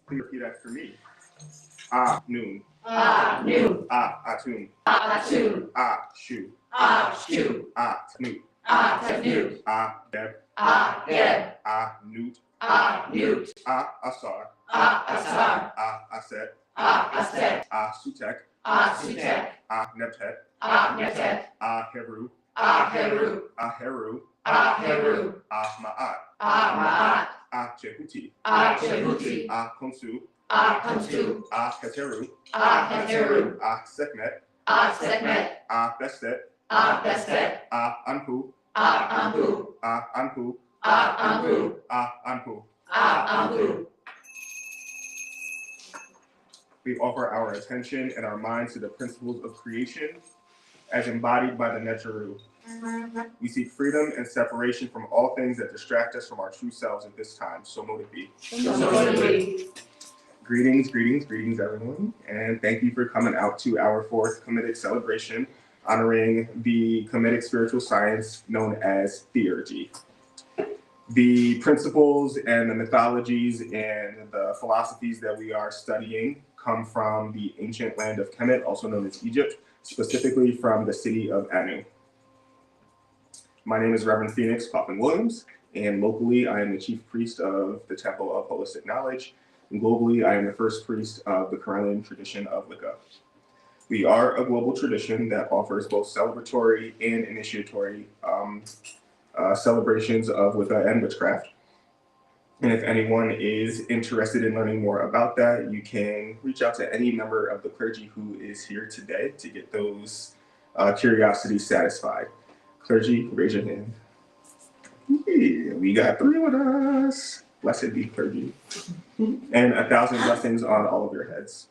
Repeat after me. Ah, noon. Ah, noon. Ah, atun. Ah, atun. Ah, shoe. Ah, shoe. Ah, tnu. Ah, tanu. Ah, deb. Ah, geb. Ah, newt. Ah, newt. Ah, asar. Ah, asar. Ah, aset. Ah, aset. Ah, sutek. Ah, sutek. Ah, nebtet. Ah, netet. Ah, heru. Ah, heru. Ah, heru. Ah, heru. Ah, ma'at. Ah, ma'at. Ah, chehuti. Ah, chehuti. Ah, konsu. Ah, konsu. Ah, heteru. Ah, heteru. Ah, sekmet. Ah, sekmet. Ah, bestet. Ah, bestet. Ah, anpu. Ah, ampu. Ah, anpu. Ah, ampu. Ah, anpu. Ah, ampu. We offer our attention and our minds to the principles of creation as embodied by the Neteru. We seek freedom and separation from all things that distract us from our true selves at this time. So mote it be. So mote it be. Greetings, greetings, greetings, everyone. And thank you for coming out to our fourth Kemetic celebration honoring the Kemetic spiritual science known as theurgy. The principles and the mythologies and the philosophies that we are studying come from the ancient land of Kemet, also known as Egypt, specifically from the city of Anu. My name is Reverend Phoenix Coffin Williams, and locally I am the chief priest of the Temple of Holistic Knowledge, and globally I am the first priest of the Corellian tradition of Wicca. We are a global tradition that offers both celebratory and initiatory celebrations of Wicca and witchcraft. And if anyone is interested in learning more about that, you can reach out to any member of the clergy who is here today to get those curiosities satisfied. Clergy, raise your hand. Yeah, we got 3 with us. Blessed be clergy. And 1,000 blessings on all of your heads.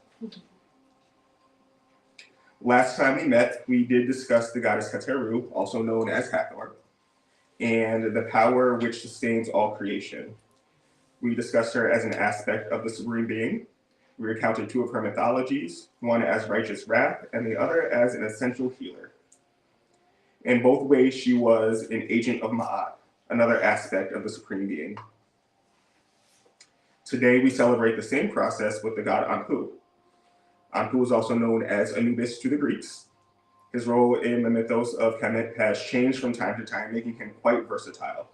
Last time we met, we did discuss the goddess Heteru, also known as Hathor, and the power which sustains all creation. We discussed her as an aspect of the Supreme Being. We recounted 2 of her mythologies, one as righteous wrath and the other as an essential healer. In both ways, she was an agent of Ma'at, another aspect of the Supreme Being. Today, we celebrate the same process with the god Anpu. Anpu is also known as Anubis to the Greeks. His role in the mythos of Kemet has changed from time to time, making him quite versatile.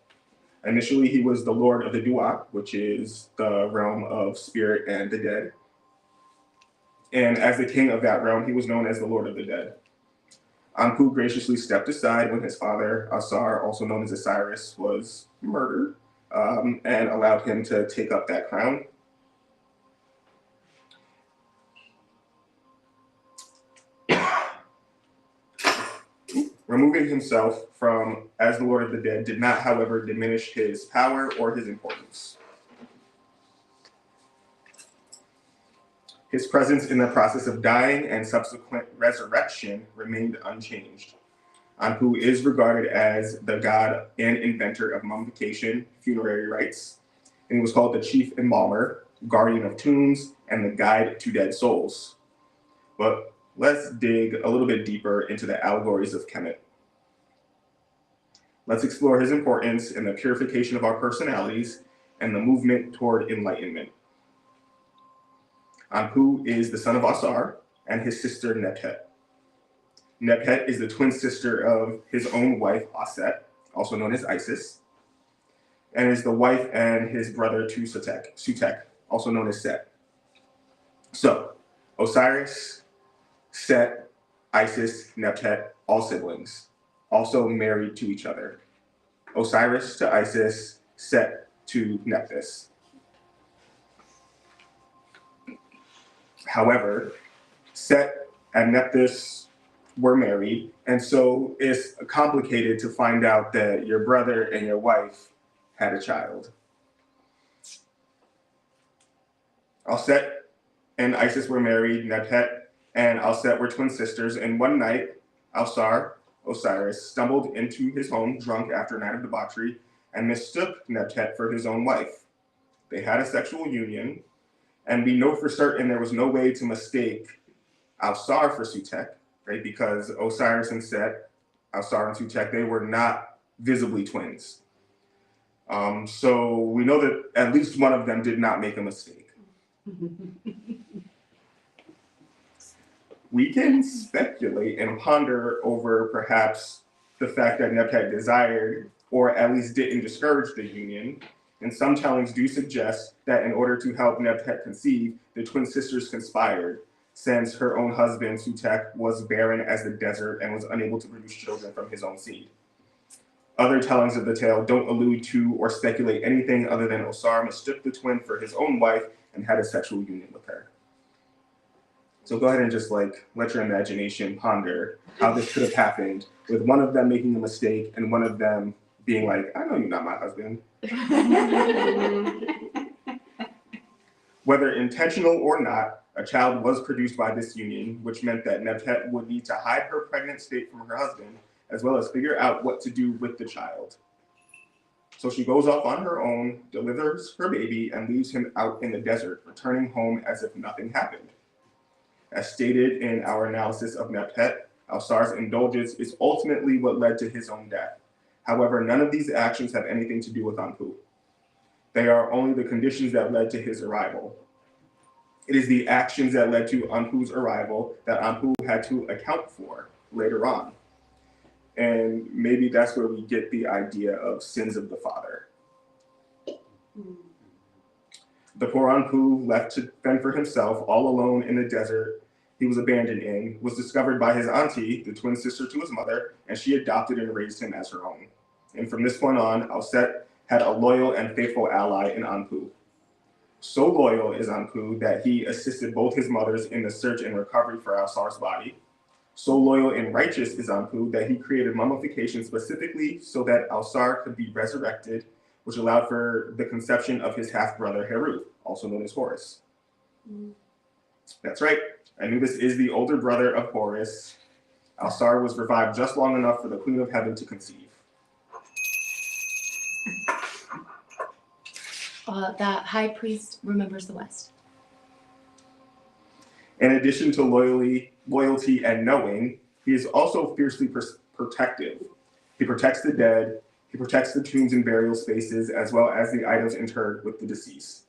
Initially, he was the lord of the Duat, which is the realm of spirit and the dead. And as the king of that realm, he was known as the lord of the dead. Anpu graciously stepped aside when his father, Asar, also known as Osiris, was murdered, and allowed him to take up that crown. Removing himself from as the Lord of the Dead did not, however, diminish his power or his importance. His presence in the process of dying and subsequent resurrection remained unchanged. Anpu is regarded as the god and inventor of mummification, funerary rites, and he was called the chief embalmer, guardian of tombs, and the guide to dead souls. But let's dig a little bit deeper into the allegories of Kemet. Let's explore his importance in the purification of our personalities and the movement toward enlightenment. Anpu is the son of Asar and his sister Nebhet. Nebhet is the twin sister of his own wife Aset, also known as Isis, and is the wife and his brother to Sutek, also known as Set. So, Osiris, Set, Isis, Nebhet, all siblings, also married to each other. Osiris to Isis, Set to Nephthys. However, Set and Nephthys were married, and so it's complicated to find out that your brother and your wife had a child. Set and Isis were married, Nebhet and Set were twin sisters, and one night, Osiris, stumbled into his home drunk after a night of debauchery and mistook Nebhet for his own wife. They had a sexual union, and we know for certain there was no way to mistake Alsar for Sutek, right? Because Osiris and Set, Alsar and Sutek, they were not visibly twins. So we know that at least one of them did not make a mistake. We can speculate and ponder over perhaps the fact that Nebtet desired, or at least didn't discourage the union, and some tellings do suggest that in order to help Nebtet conceive, the twin sisters conspired, since her own husband, Sutek, was barren as the desert and was unable to produce children from his own seed. Other tellings of the tale don't allude to or speculate anything other than Osar mistook the twin for his own wife and had a sexual union with her. So go ahead and just like let your imagination ponder how this could have happened, with one of them making a mistake and one of them being like, I know you're not my husband. Whether intentional or not, a child was produced by this union, which meant that Nebtet would need to hide her pregnant state from her husband, as well as figure out what to do with the child. So she goes off on her own, delivers her baby, and leaves him out in the desert, returning home as if nothing happened. As stated in our analysis of Nebtet, Alsar's indulgence is ultimately what led to his own death. However, none of these actions have anything to do with Anpu. They are only the conditions that led to his arrival. It is the actions that led to Anpu's arrival that Anpu had to account for later on. And maybe that's where we get the idea of sins of the father. The poor Anpu, left to fend for himself all alone in the desert he was abandoned in, was discovered by his auntie, the twin sister to his mother, and she adopted and raised him as her own. And from this point on, Alset had a loyal and faithful ally in Anpu. So loyal is Anpu that he assisted both his mothers in the search and recovery for Alsar's body. So loyal and righteous is Anpu that he created mummification specifically so that Alsar could be resurrected, which allowed for the conception of his half-brother Heru, also known as Horus. That's right, Anubis is the older brother of Horus. Alsar was revived just long enough for the Queen of Heaven to conceive. The high priest remembers the West. In addition to loyalty and knowing, he is also fiercely protective. He protects the dead, he protects the tombs and burial spaces, as well as the items interred with the deceased.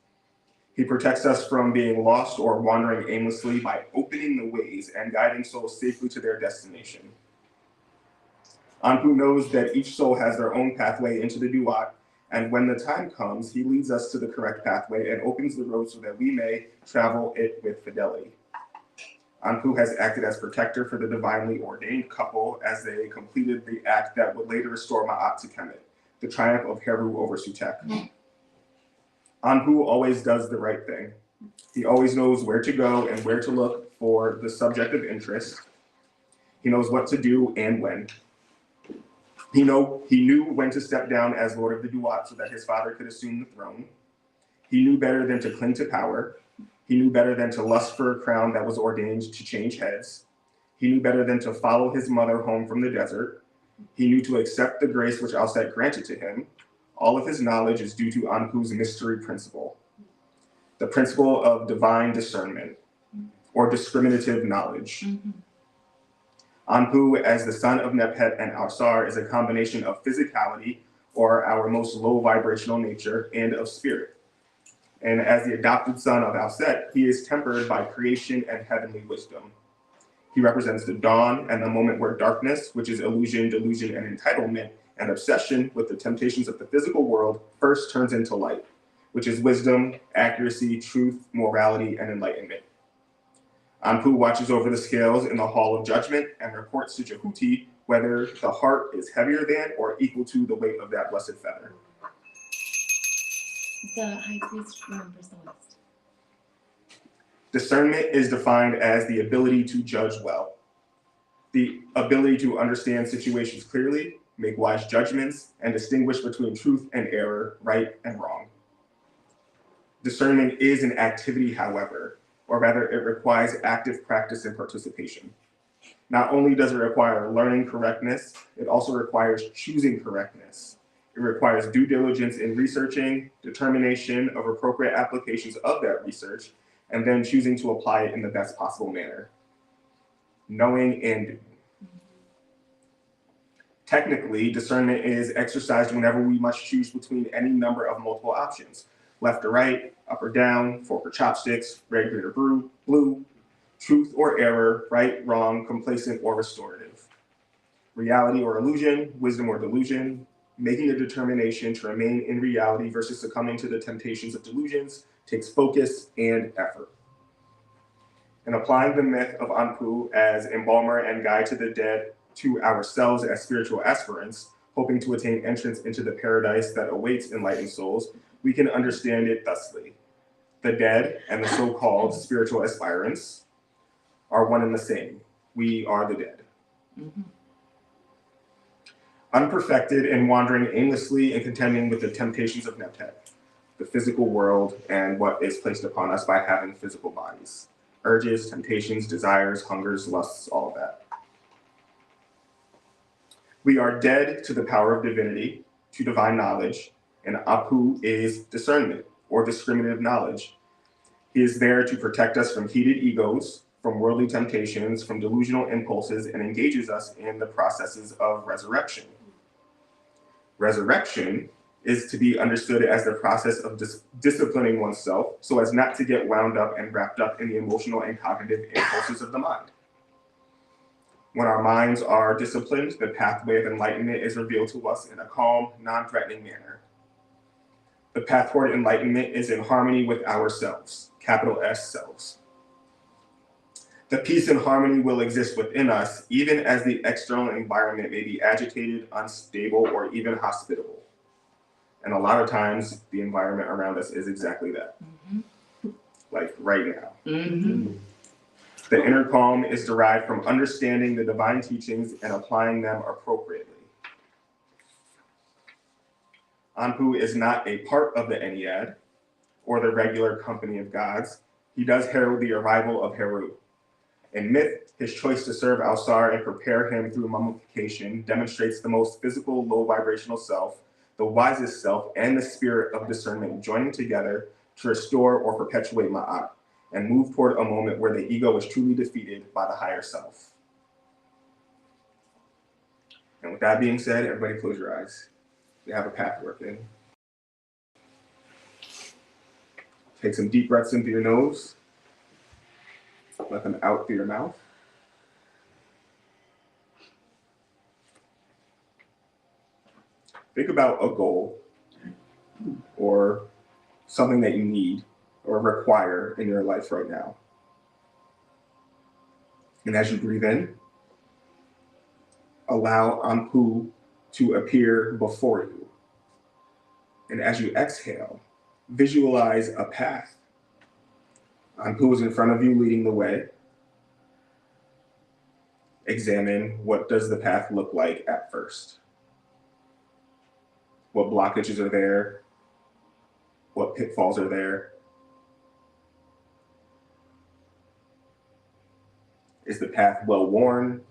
He protects us from being lost or wandering aimlessly by opening the ways and guiding souls safely to their destination. Anpu knows that each soul has their own pathway into the Duat, and when the time comes, he leads us to the correct pathway and opens the road so that we may travel it with fidelity. Anpu has acted as protector for the divinely ordained couple as they completed the act that would later restore Ma'at to Kemet, the triumph of Heru over Sutek. Anpu always does the right thing. He always knows where to go and where to look for the subject of interest. He knows what to do and when. He knew when to step down as Lord of the Duat so that his father could assume the throne. He knew better than to cling to power. He knew better than to lust for a crown that was ordained to change heads. He knew better than to follow his mother home from the desert. He knew to accept the grace which Alset granted to him. All of his knowledge is due to Anpu's mystery principle, the principle of divine discernment, or discriminative knowledge. Anpu, as the son of Nebhet and Alsar, is a combination of physicality, or our most low vibrational nature, and of spirit. And as the adopted son of Alset, he is tempered by creation and heavenly wisdom. He represents the dawn and the moment where darkness, which is illusion, delusion, and entitlement, and obsession with the temptations of the physical world, first turns into light, which is wisdom, accuracy, truth, morality, and enlightenment. Anpu watches over the scales in the hall of judgment and reports to Jehuti whether the heart is heavier than or equal to the weight of that blessed feather. The high priest remembers the West. Discernment is defined as the ability to judge well, the ability to understand situations clearly, make wise judgments, and distinguish between truth and error, right and wrong. Discernment is an activity, however, or rather it requires active practice and participation. Not only does it require learning correctness, it also requires choosing correctness. It requires due diligence in researching, determination of appropriate applications of that research, and then choosing to apply it in the best possible manner. Knowing and doing. Technically, discernment is exercised whenever we must choose between any number of multiple options. left or right, up or down, fork or chopsticks, red, green, or blue, truth or error, right, wrong, complacent, or restorative, reality or illusion, wisdom or delusion, making a determination to remain in reality versus succumbing to the temptations of delusions takes focus and effort. And applying the myth of Anpu as embalmer and guide to the dead to ourselves as spiritual aspirants, hoping to attain entrance into the paradise that awaits enlightened souls, we can understand it thusly. The dead and the so-called spiritual aspirants are one and the same. We are the dead. Mhm. Unperfected and wandering aimlessly and contending with the temptations of Neptet, the physical world, and what is placed upon us by having physical bodies. Urges, temptations, desires, hungers, lusts, all of that. We are dead to the power of divinity, to divine knowledge, and Apu is discernment, or discriminative knowledge. He is there to protect us from heated egos, from worldly temptations, from delusional impulses, and engages us in the processes of resurrection. Resurrection is to be understood as the process of disciplining oneself so as not to get wound up and wrapped up in the emotional and cognitive impulses of the mind. When our minds are disciplined, the pathway of enlightenment is revealed to us in a calm, non-threatening manner. The path toward enlightenment is in harmony with ourselves, capital S selves. The peace and harmony will exist within us, even as the external environment may be agitated, unstable, or even hospitable. And a lot of times, the environment around us is exactly that. Like right now. The inner calm is derived from understanding the divine teachings and applying them appropriately. Anpu is not a part of the Ennead or the regular company of gods. He does herald the arrival of Heru. In myth, his choice to serve Alsar and prepare him through mummification demonstrates the most physical, low vibrational self, the wisest self, and the spirit of discernment joining together to restore or perpetuate Ma'at and move toward a moment where the ego is truly defeated by the higher self. And with that being said, everybody close your eyes. We have a path work in. Take some deep breaths in through your nose. Let them out through your mouth. Think about a goal or something that you need or require in your life right now. And as you breathe in, allow Anpu to appear before you. And as you exhale, visualize a path. Anpu is in front of you leading the way. Examine what does the path look like at first. What blockages are there? What pitfalls are there? Is the path well worn?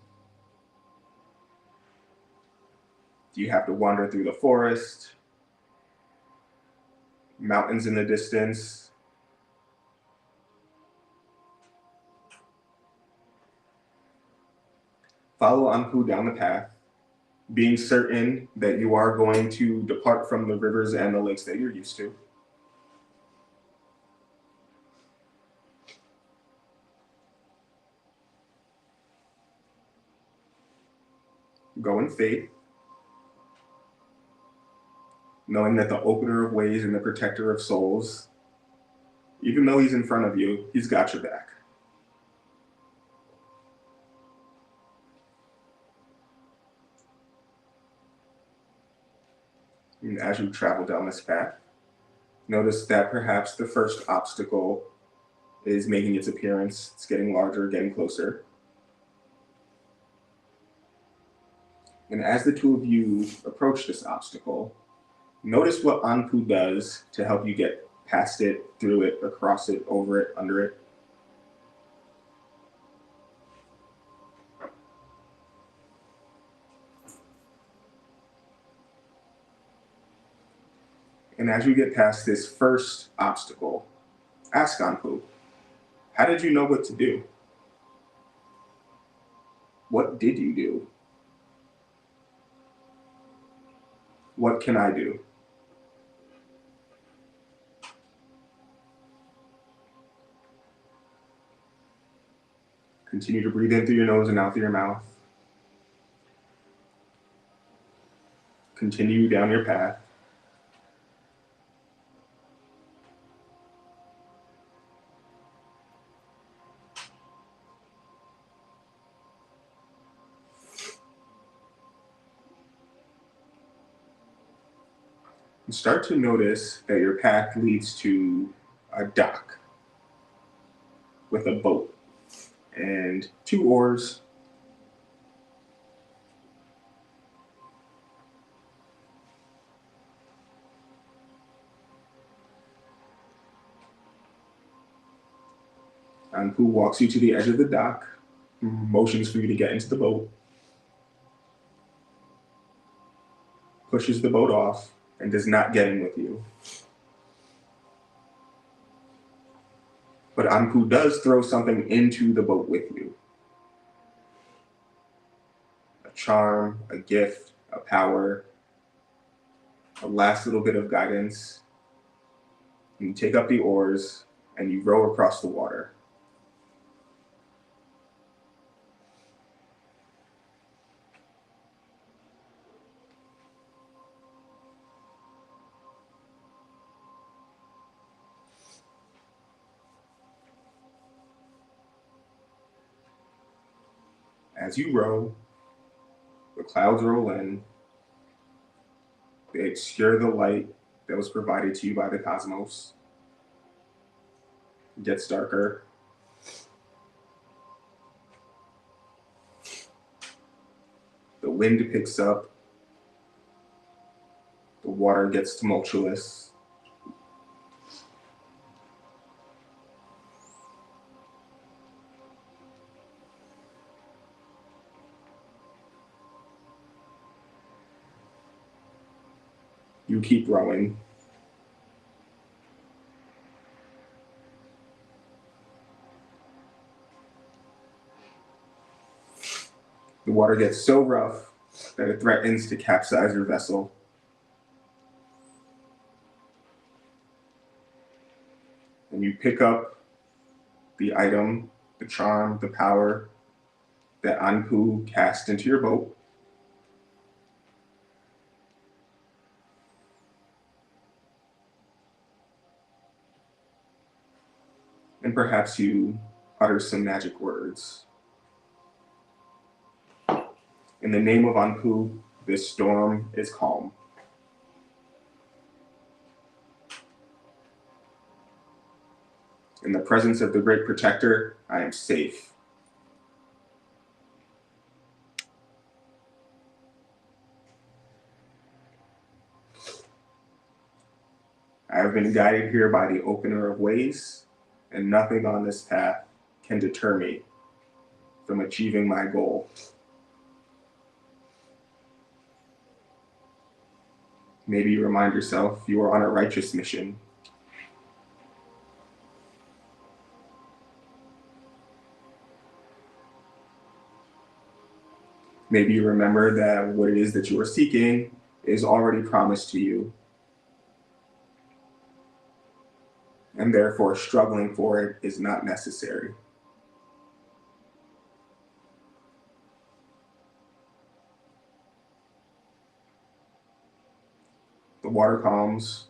Do you have to wander through the forest? Mountains in the distance? Follow Anpu down the path, being certain that you are going to depart from the rivers and the lakes that you're used to. Go in faith, knowing that the opener of ways and the protector of souls, even though he's in front of you, he's got your back. And as you travel down this path, notice that perhaps the first obstacle is making its appearance. It's getting larger, getting closer. And as the two of you approach this obstacle, notice what Anpu does to help you get past it, through it, across it, over it, under it. And as you get past this first obstacle, ask Anpu, how did you know what to do? What did you do? What can I do? Continue to breathe in through your nose and out through your mouth. Continue down your path. And start to notice that your path leads to a dock with a boat and 2 oars. Anpu walks you to the edge of the dock, motions for you to get into the boat, pushes the boat off, and does not get in with you. But Anpu does throw something into the boat with you. A charm, a gift, a power, a last little bit of guidance. And you take up the oars and you row across the water. As you row, the clouds roll in. They obscure the light that was provided to you by the cosmos. It gets darker. The wind picks up. The water gets tumultuous. You keep rowing. The water gets so rough that it threatens to capsize your vessel. And you pick up the item, the charm, the power that Anpu cast into your boat. And perhaps you utter some magic words. In the name of Anpu, this storm is calm. In the presence of the great protector, I am safe. I have been guided here by the opener of ways, and nothing on this path can deter me from achieving my goal. Maybe you remind yourself you are on a righteous mission. Maybe you remember that what it is that you are seeking is already promised to you, and therefore struggling for it is not necessary. The water calms,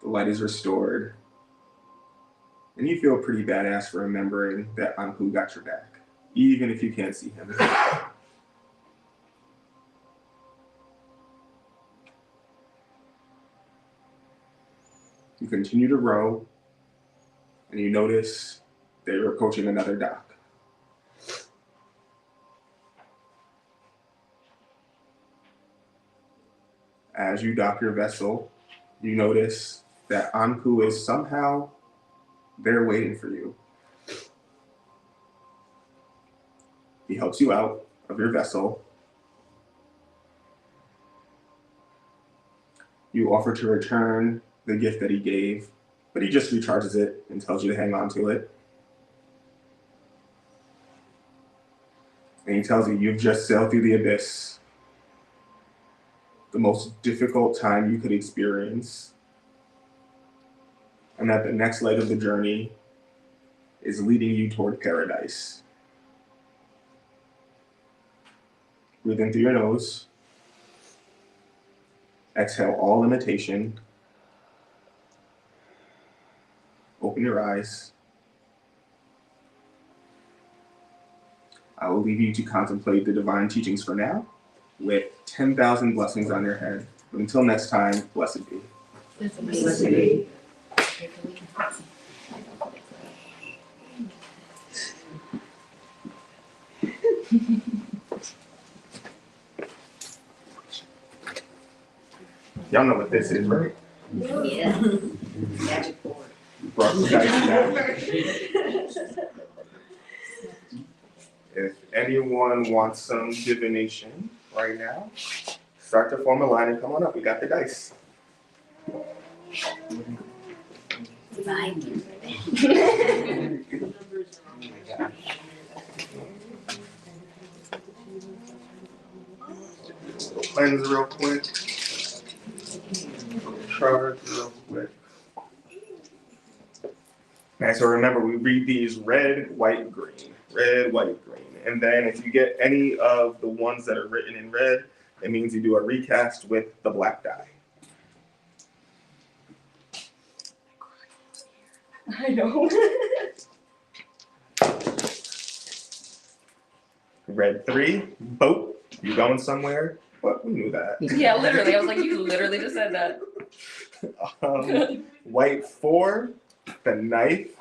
the light is restored, and you feel pretty badass for remembering that Anpu got your back, even if you can't see him. You continue to row, and you notice that you're approaching another dock. As you dock your vessel, you notice that Anpu is somehow there waiting for you. He helps you out of your vessel. You offer to return the gift that he gave, but he just recharges it and tells you to hang on to it. And he tells you you've just sailed through the abyss, the most difficult time you could experience, and that the next leg of the journey is leading you toward paradise. Breathe in through your nose. Exhale all limitation. Open your eyes. I will leave you to contemplate the divine teachings for now, with 10,000 blessings on your head. But until next time, blessed be. Blessed be. Y'all know what this is, right? Yeah. Magic board. Brought you guys back. If anyone wants some divination right now, start to form a line and come on up. We got the dice. Divine. Cleanse real quick. Charge real quick. Okay, so remember, we read these red, white, green. Red, white, green. And then if you get any of the ones that are written in red, it means you do a recast with the black die. I know. Red 3, boat. You going somewhere? What? We knew that. Yeah, literally. I was like, you literally just said that. White 4, the knife.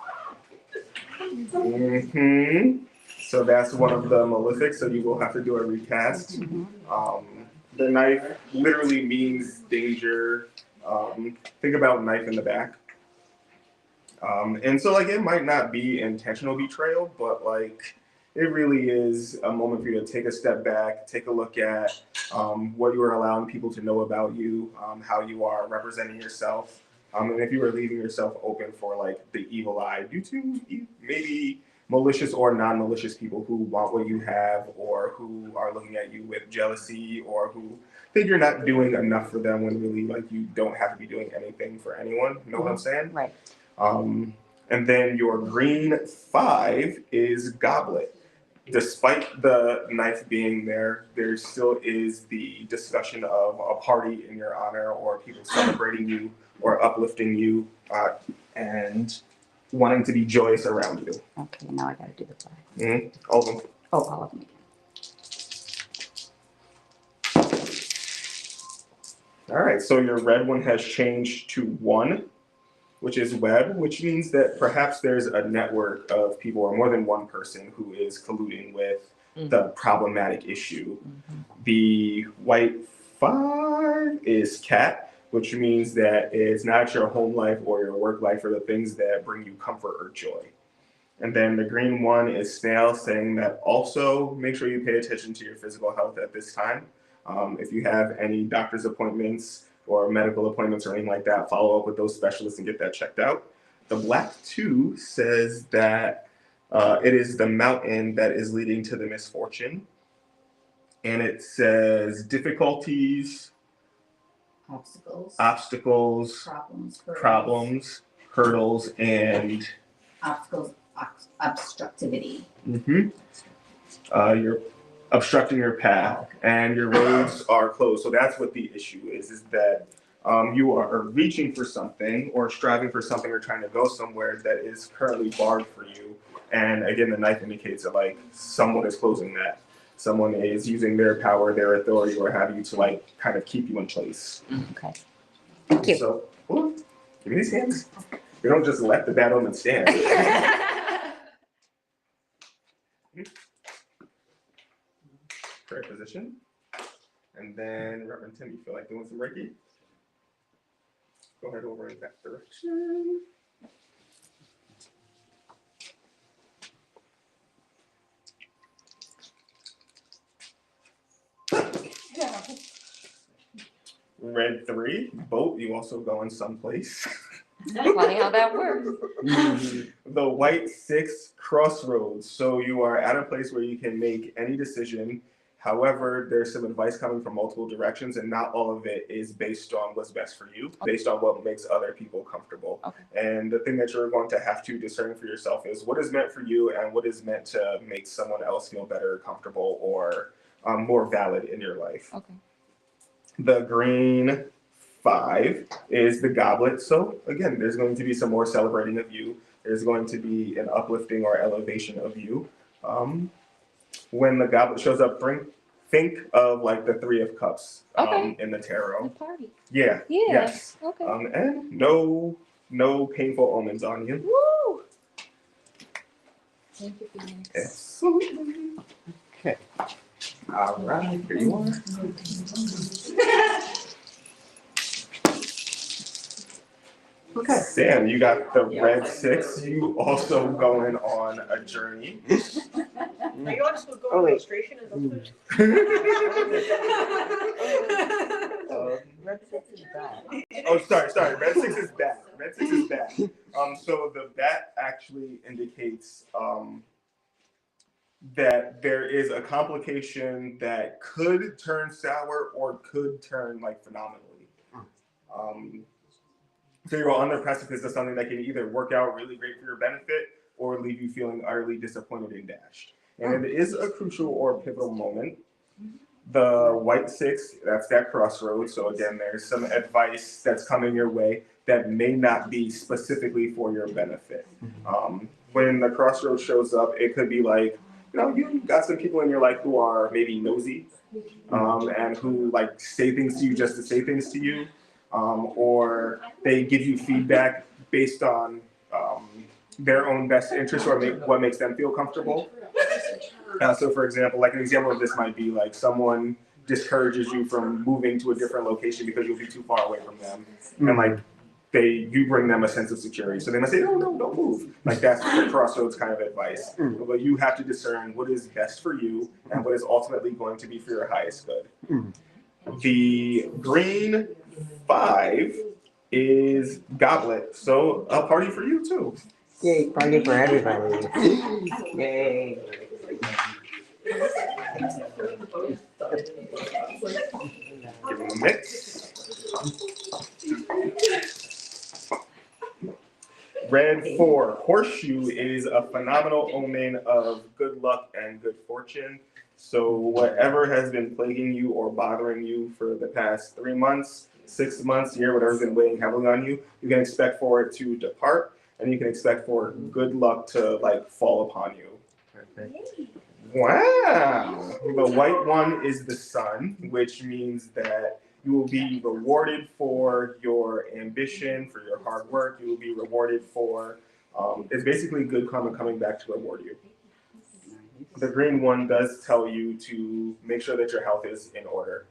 So that's one of the malefics, so you will have to do a recast. The knife literally means danger. Think about knife in the back. And so like it might not be intentional betrayal, but like it really is a moment for you to take a step back, take a look at what you are allowing people to know about you, how you are representing yourself. And if you are leaving yourself open for like the evil eye due to maybe malicious or non-malicious people who want what you have or who are looking at you with jealousy or who think you're not doing enough for them when really like you don't have to be doing anything for anyone. You know what I'm saying? Right. And then your green 5 is goblet. Despite the knife being there, there still is the discussion of a party in your honor or people celebrating you or uplifting you and wanting to be joyous around you. Okay, now I gotta do the 5. All of them. Oh, all of them again. All right, so your red one has changed to 1, which is web, which means that perhaps there's a network of people or more than one person who is colluding with the problematic issue. The white 5 is cat, which means that it's not your home life or your work life or the things that bring you comfort or joy. And then the green 1 is snail, saying that also make sure you pay attention to your physical health at this time. If you have any doctor's appointments or medical appointments or anything like that, follow up with those specialists and get that checked out. The black 2 says that it is the mountain that is leading to the misfortune. And it says difficulties, Obstacles. problems, hurdles, and Obstacles. Obstructivity. You're obstructing your path and your roads are closed. So that's what the issue is that you are reaching for something or striving for something or trying to go somewhere that is currently barred for you. And again, the knife indicates that like someone is closing that. Someone is using their power, their authority, or have you to like kind of keep you in place. Okay. Thank you. So, ooh, give me these hands. We don't just let the bad omen stand. Correct position. And then, Reverend Tim, you feel like doing some Reiki? Go ahead over in that direction. Red 3, boat, you also going someplace. Funny how that works. The white 6, crossroads. So you are at a place where you can make any decision. However, there's some advice coming from multiple directions, and not all of it is based on what's best for you, based on what makes other people comfortable. Okay. And the thing that you're going to have to discern for yourself is what is meant for you and what is meant to make someone else feel better, comfortable, or more valid in your life. Okay. The green 5 is the goblet. So again, there's going to be some more celebrating of you. There's going to be an uplifting or elevation of you. When the goblet shows up, think of like the 3 of Cups Okay. in the tarot. The party. Yeah. Yeah. Yes. Okay. And no painful omens on you. Woo! Thank you, Phoenix. Absolutely. Okay. All right. Here you are. Okay. Sam, you got the red 6. You also going on a journey. Are you all just going on illustration and those Red 6 is bad. Oh, sorry. Red 6 is bad. Red 6 is bad. So the bat actually indicates that there is a complication that could turn sour or could turn like phenomenally. So you're on the precipice of something that can either work out really great for your benefit or leave you feeling utterly disappointed and dashed. And it is a crucial or pivotal moment. The white 6, that's that crossroads. So again, there's some advice that's coming your way that may not be specifically for your benefit. When the crossroads shows up, it could be like, you got some people in your life who are maybe nosy and who like say things to you just to say things to you. Or they give you feedback based on their own best interest or what makes them feel comfortable. So for example, like an example of this might be like someone discourages you from moving to a different location because you'll be too far away from them. And like you bring them a sense of security. So they might say, no, don't move. Like that's the crossroads kind of advice. But you have to discern what is best for you and what is ultimately going to be for your highest good. The green 5 is goblet. So a party for you too. Yay, party for everybody. Yay. Give them a mix. Red 4, horseshoe is a phenomenal omen of good luck and good fortune. So whatever has been plaguing you or bothering you for the past 3 months, 6 months, year, whatever's been weighing heavily on you, you can expect for it to depart, and you can expect for good luck to like fall upon you. Perfect. Wow. The white 1 is the sun, which means that you will be rewarded for your ambition, for your hard work. You will be rewarded for, it's basically good karma coming back to reward you. The green 1 does tell you to make sure that your health is in order.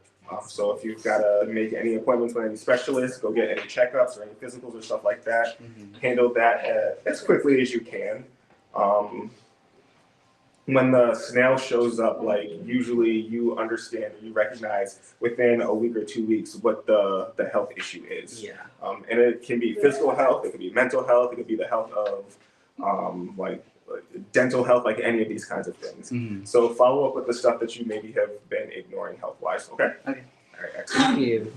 So if you've got to make any appointments with any specialists, go get any checkups or any physicals or stuff like that, handle that as quickly as you can. When the snail shows up, like usually you understand or you recognize within a week or 2 weeks what the health issue is. Yeah. And it can be physical health, it could be mental health, it could be the health of like dental health, like any of these kinds of things. So follow up with the stuff that you maybe have been ignoring health-wise, okay? Okay. All right, excellent. Thank you.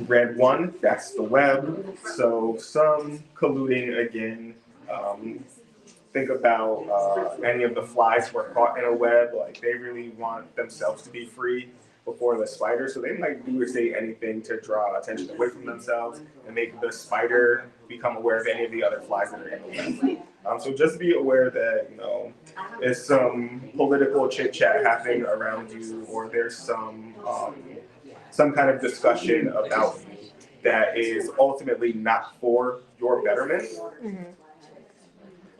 Red 1, that's the web. So some colluding again. Think about any of the flies who are caught in a web, like they really want themselves to be free before the spider. So they might do or say anything to draw attention away from themselves and make the spider become aware of any of the other flies that are in the web. So just be aware that, there's some political chit chat happening around you, or there's some kind of discussion about you that is ultimately not for your betterment.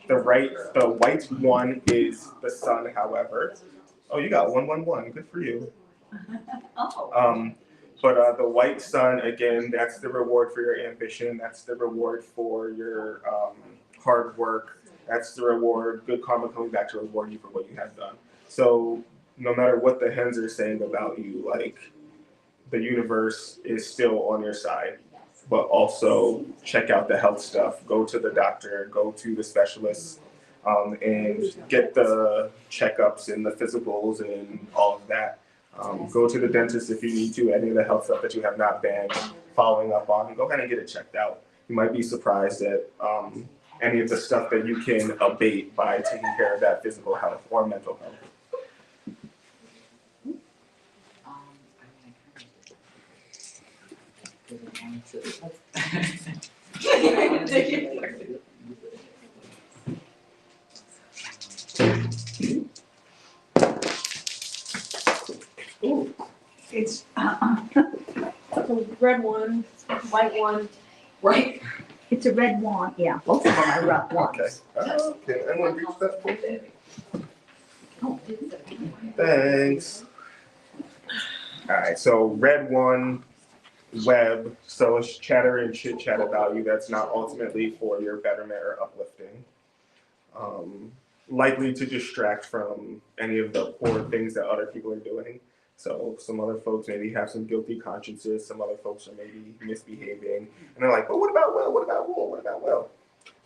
The white 1 is the sun, however. Oh, you got 111. Good for you. But the white sun, again, that's the reward for your ambition. That's the reward for your hard work. That's the reward, good karma coming back to reward you for what you have done. So no matter what the hens are saying about you, like the universe is still on your side. But also check out the health stuff. Go to the doctor, go to the specialists, and get the checkups and the physicals and all of that Go to the dentist if you need to. Any of the health stuff that you have not been following up on, go ahead and get it checked out. You might be surprised at any of the stuff that you can abate by taking care of that physical health or mental health. It's, So red one, white one, right? it's a red wand, yeah, both of them are red Okay. wands. Can anyone reach that for me? Thanks. All right, so red one, web, so it's chatter and chit chat about you that's not ultimately for your betterment or uplifting. Likely to distract from any of the poor things that other people are doing. So some other folks maybe have some guilty consciences, some other folks are maybe misbehaving, and they're like, but what about Will? What about Will? What about Will?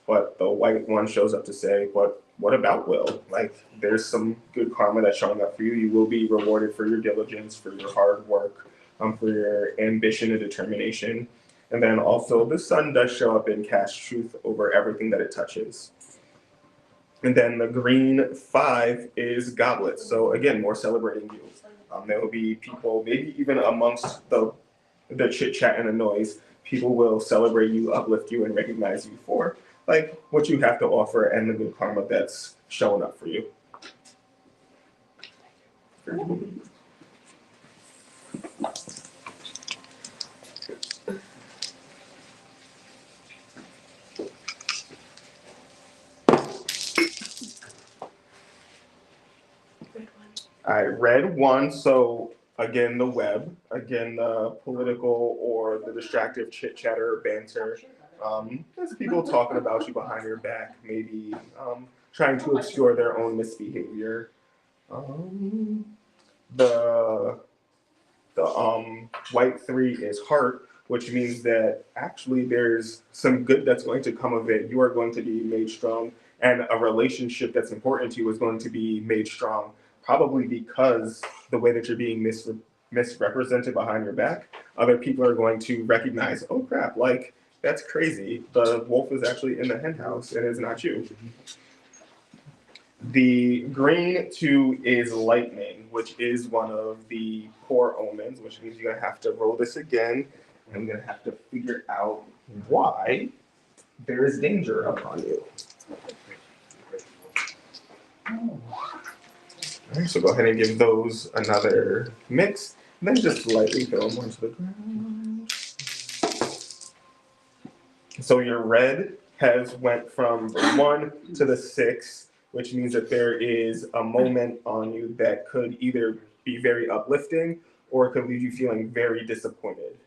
But the white one shows up to say, but what about Will? Like, there's some good karma that's showing up for you. You will be rewarded for your diligence, for your hard work, for your ambition and determination. And then also the sun does show up and cast truth over everything that it touches. And then the green 5 is goblets. So again, more celebrating you. There will be people, maybe even amongst the chit chat and the noise, people will celebrate you, uplift you, and recognize you for like what you have to offer and the good karma that's showing up for you. All right, red 1. So again, the web, again, the political or the distractive chit chatter, banter. There's people talking about you behind your back, maybe trying to obscure their own misbehavior. The white 3 is heart, which means that actually there's some good that's going to come of it. You are going to be made strong, and a relationship that's important to you is going to be made strong, probably because the way that you're being misrepresented behind your back, other people are going to recognize, oh crap, like that's crazy. The wolf is actually in the hen house and it's not you. The green 2 is lightning, which is one of the poor omens, which means you're gonna have to roll this again, and you're gonna have to figure out why there is danger upon you. All right, so go ahead and give those another mix, and then just lightly throw them onto the ground. So your red has went from the 1 to the 6, which means that there is a moment on you that could either be very uplifting or it could leave you feeling very disappointed.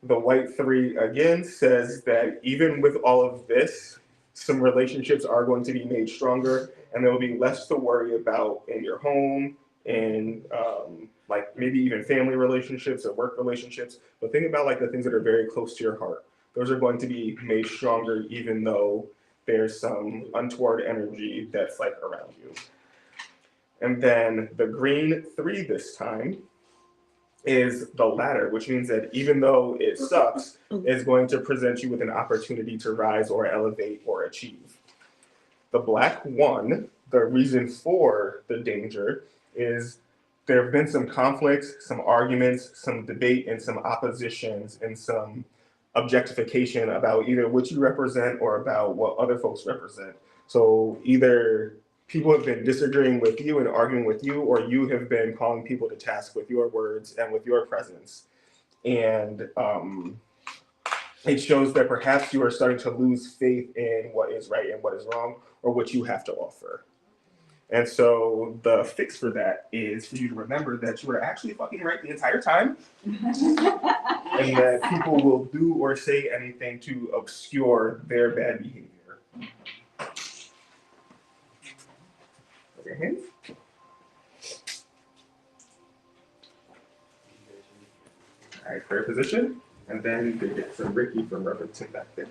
The white 3 again says that even with all of this, some relationships are going to be made stronger and there will be less to worry about in your home and like maybe even family relationships or work relationships. But think about like the things that are very close to your heart. Those are going to be made stronger even though there's some untoward energy that's like around you. And then the green 3 this time is the ladder, which means that even though it sucks, it's going to present you with an opportunity to rise or elevate or achieve. The black 1, the reason for the danger is there have been some conflicts, some arguments, some debate, and some oppositions, and some objectification about either what you represent or about what other folks represent. So either people have been disagreeing with you and arguing with you, or you have been calling people to task with your words and with your presence. And it shows that perhaps you are starting to lose faith in what is right and what is wrong, or what you have to offer. And so the fix for that is for you to remember that you were actually fucking right the entire time, and that people will do or say anything to obscure their bad behavior. Put your hands. All right, prayer position, and then you can get some Ricky from Reverend Tim back there.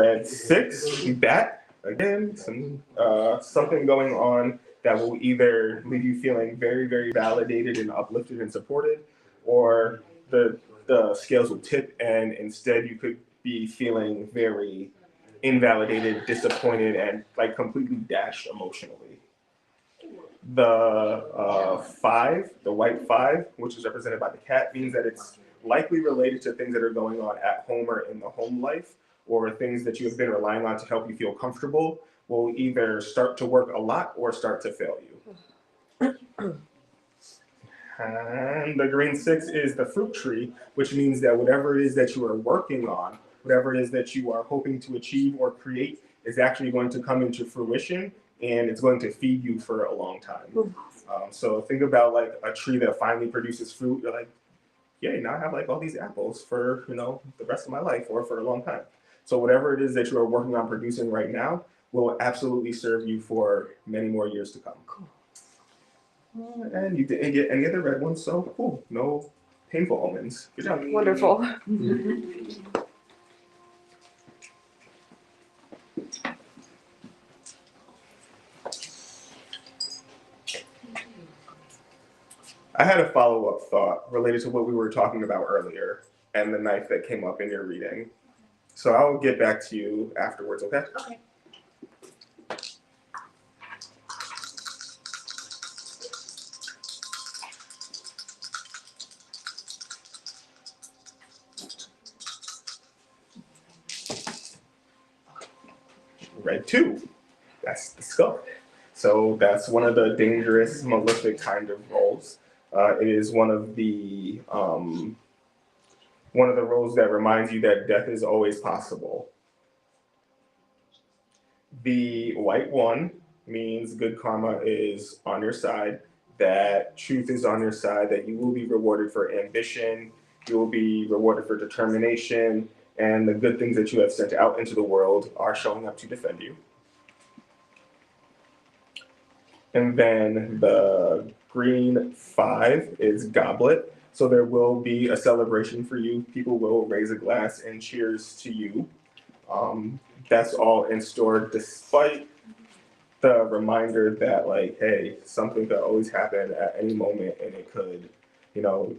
red 6, bat. Again, something going on that will either leave you feeling very, very validated and uplifted and supported, or the scales will tip and instead you could be feeling very invalidated, disappointed, and like completely dashed emotionally. The 5, the white 5, which is represented by the cat, means that it's likely related to things that are going on at home or in the home life, or things that you have been relying on to help you feel comfortable will either start to work a lot or start to fail you. And the green 6 is the fruit tree, which means that whatever it is that you are working on, whatever it is that you are hoping to achieve or create is actually going to come into fruition, and it's going to feed you for a long time. So think about like a tree that finally produces fruit. You're like, yay, now I have like all these apples for, the rest of my life or for a long time. So whatever it is that you are working on producing right now will absolutely serve you for many more years to come. Cool. And you didn't get any of the red ones, so cool. No painful omens. Good job. Wonderful. I had a follow-up thought related to what we were talking about earlier and the knife that came up in your reading. So I'll get back to you afterwards, okay? Okay. Red 2, that's the skull. So that's one of the dangerous, malefic kind of roles. It is one of the roles that reminds you that death is always possible. The white 1 means good karma is on your side, that truth is on your side, that you will be rewarded for ambition, you will be rewarded for determination, and the good things that you have sent out into the world are showing up to defend you. And then the green 5 is goblet. So there will be a celebration for you. People will raise a glass and cheers to you. That's all in store despite the reminder that like, hey, something could always happen at any moment and it could,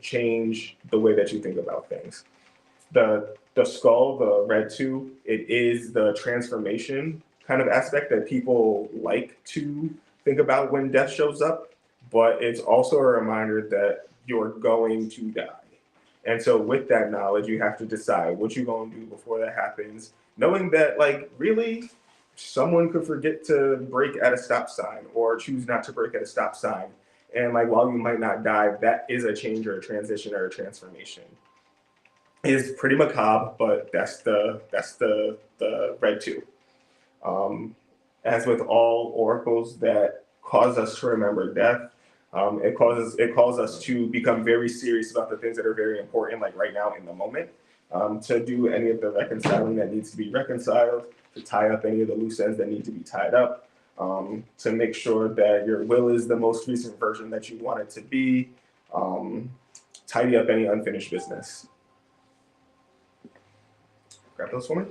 change the way that you think about things. The skull, the red 2, it is the transformation kind of aspect that people like to think about when death shows up, but it's also a reminder that you're going to die. And so with that knowledge, you have to decide what you're going to do before that happens, knowing that like really someone could forget to brake at a stop sign or choose not to brake at a stop sign. And like while you might not die, that is a change or a transition or a transformation. It's pretty macabre, but that's the red 2. As with all oracles that cause us to remember death, it calls us to become very serious about the things that are very important, like right now in the moment, to do any of the reconciling that needs to be reconciled, to tie up any of the loose ends that need to be tied up, to make sure that your will is the most recent version that you want it to be, tidy up any unfinished business. Grab those for me.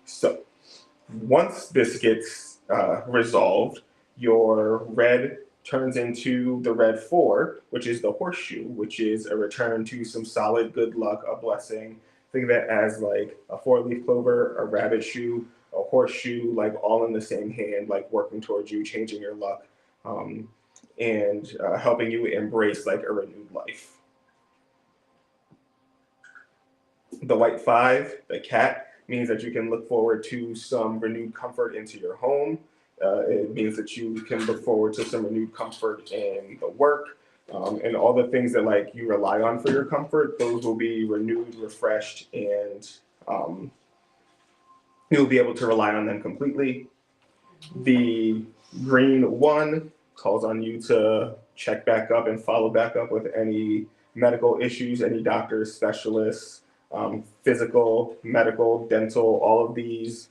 So once this gets resolved, your red turns into the red 4, which is the horseshoe, which is a return to some solid good luck, a blessing. Think of it as like a 4-leaf clover, a rabbit shoe, a horseshoe, like all in the same hand, like working towards you, changing your luck, and helping you embrace like a renewed life. The white 5, the cat, means that you can look forward to some renewed comfort into your home. It means that you can look forward to some renewed comfort in the work, and all the things that like you rely on for your comfort. Those will be renewed, refreshed, and you'll be able to rely on them completely. The green 1 calls on you to check back up and follow back up with any medical issues, any doctors, specialists, physical, medical, dental, all of these,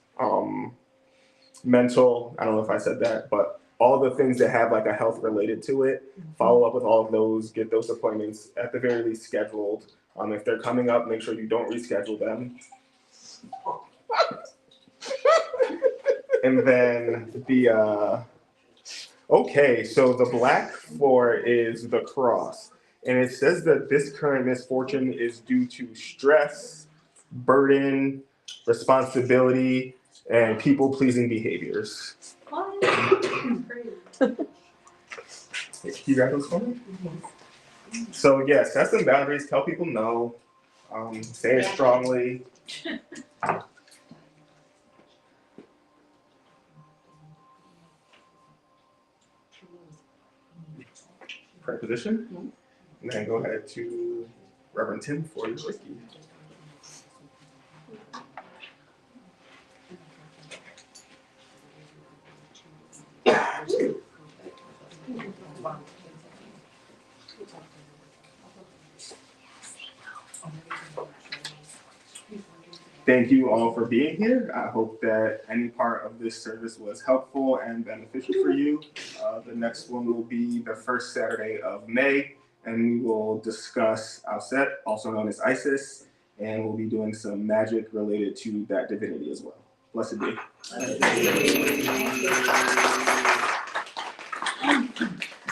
mental, I don't know if I said that, but all the things that have like a health related to it. Follow up with all of those, get those appointments at the very least scheduled. If they're coming up, make sure you don't reschedule them. And then okay, so the black floor is the cross. And it says that this current misfortune is due to stress, burden, responsibility, and people-pleasing behaviors. You got those for me? So yeah, set some boundaries, tell people no, say it strongly. Prayer position. And then go ahead to Reverend Tim for your whiskey. Thank you all for being here. I hope that any part of this service was helpful and beneficial for you. The next one will be the first Saturday of May, and we will discuss Auset, also known as Isis, and we'll be doing some magic related to that divinity as well. Blessed be. Thank you.